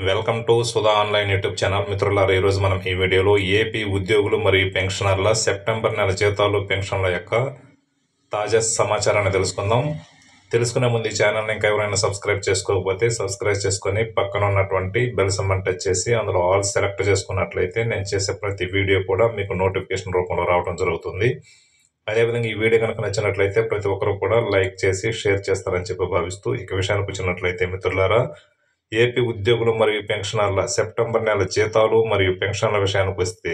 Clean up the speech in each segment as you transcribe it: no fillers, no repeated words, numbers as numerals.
Welcome to Sudha online YouTube channel. మిత్రులారా, ఈరోజు మనం ఈ వీడియోలో ఏపీ ఉద్యోగులు మరియు పెన్షనర్ల సెప్టెంబర్ నెల జీతాలు పెన్షన్ల యొక్క తాజా సమాచారాన్ని తెలుసుకుందాం. తెలుసుకునే ముందు ఈ ఛానల్ని ఇంకా ఎవరైనా సబ్స్క్రైబ్ చేసుకోకపోతే సబ్స్క్రైబ్ చేసుకొని పక్కన ఉన్నటువంటి బెల్ సింబల్ టచ్ చేసి అందులో ఆల్ సెలెక్ట్ చేసుకున్నట్లయితే నేను చేసే ప్రతి వీడియో కూడా మీకు నోటిఫికేషన్ రూపంలో రావడం జరుగుతుంది. అదేవిధంగా ఈ వీడియో కనుక నచ్చినట్లయితే ప్రతి ఒక్కరు కూడా లైక్ చేసి షేర్ చేస్తారని చెప్పి భావిస్తూ ఇక విషయానికి వచ్చినట్లయితే మిత్రులారా, ఏపీ ఉద్యోగులు మరియు పెన్షనర్ల సెప్టెంబర్ నెల జీతాలు మరియు పెన్షన్ల విషయానికి వస్తే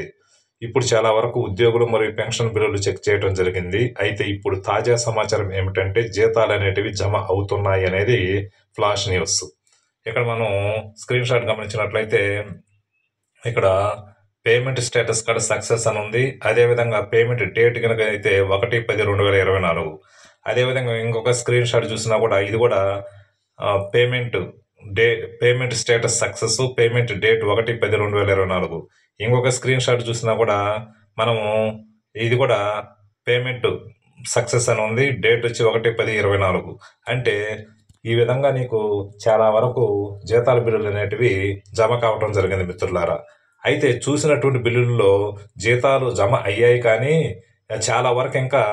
ఇప్పుడు చాలా వరకు ఉద్యోగులు మరియు పెన్షన్ బిల్లులు చెక్ చేయడం జరిగింది. అయితే ఇప్పుడు తాజా సమాచారం ఏమిటంటే జీతాలు అనేటివి జమ అవుతున్నాయి అనేది ఫ్లాష్ న్యూస్. ఇక్కడ మనం స్క్రీన్ షాట్ గమనించినట్లయితే ఇక్కడ పేమెంట్ స్టేటస్ కార్డ్ సక్సెస్ అని ఉంది. అదేవిధంగా పేమెంట్ డేట్ కనుక అయితే 1/10/2024. అదేవిధంగా ఇంకొక స్క్రీన్ షాట్ చూసినా కూడా ఇది కూడా payment status success, payment date 1/10/2024. ఇంకొక స్క్రీన్ షాట్ చూసినా కూడా మనము ఇది కూడా పేమెంట్ సక్సెస్ అని ఉంది, డేట్ వచ్చి 1/10/24. అంటే ఈ విధంగా నీకు చాలా వరకు జీతాల బిల్లులు అనేటివి జమ కావడం జరిగింది మిత్రులారా. అయితే చూసినటువంటి బిల్లుల్లో జీతాలు జమ అయ్యాయి, కానీ చాలా వరకు ఇంకా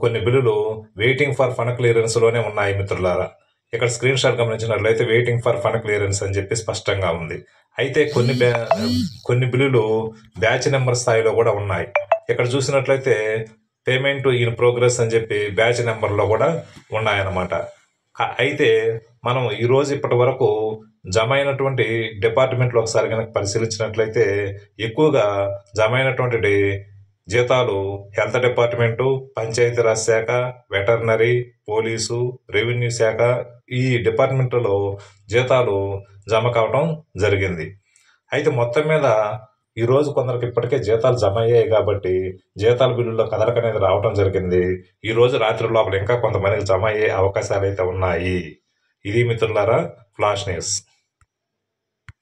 కొన్ని బిల్లులు వెయిటింగ్ ఫర్ ఫండ్ క్లియరెన్స్లోనే ఉన్నాయి మిత్రులారా. ఇక్కడ స్క్రీన్ షాట్ గమనించినట్లయితే వెయిటింగ్ ఫర్ ఫండ్ క్లియరెన్స్ అని చెప్పి స్పష్టంగా ఉంది. అయితే కొన్ని బిల్లులు బ్యాచ్ నెంబర్ స్థాయిలో కూడా ఉన్నాయి. ఇక్కడ చూసినట్లయితే పేమెంట్ ఇన్ ప్రోగ్రెస్ అని చెప్పి బ్యాచ్ నెంబర్లో కూడా ఉన్నాయన్నమాట. అయితే మనం ఈరోజు ఇప్పటి వరకు జమ అయినటువంటి డిపార్ట్మెంట్లో ఒకసారి కనుక పరిశీలించినట్లయితే ఎక్కువగా జమ అయినటువంటి జీతాలు హెల్త్ డిపార్ట్మెంటు, పంచాయతీరాజ్ శాఖ, వెటర్నరీ, పోలీసు, రెవెన్యూ శాఖ, ఈ డిపార్ట్మెంట్లో జీతాలు జమ కావడం జరిగింది. అయితే మొత్తం మీద ఈరోజు కొందరికి ఇప్పటికే జీతాలు జమ అయ్యాయి కాబట్టి జీతాల బిల్లుల్లో కదలిక అనేది రావడం జరిగింది. ఈరోజు రాత్రి లోపల ఇంకా కొంతమందికి జమ అయ్యే అవకాశాలు అయితే ఉన్నాయి. ఇది మిత్రులారా ఫ్లాష్ న్యూస్.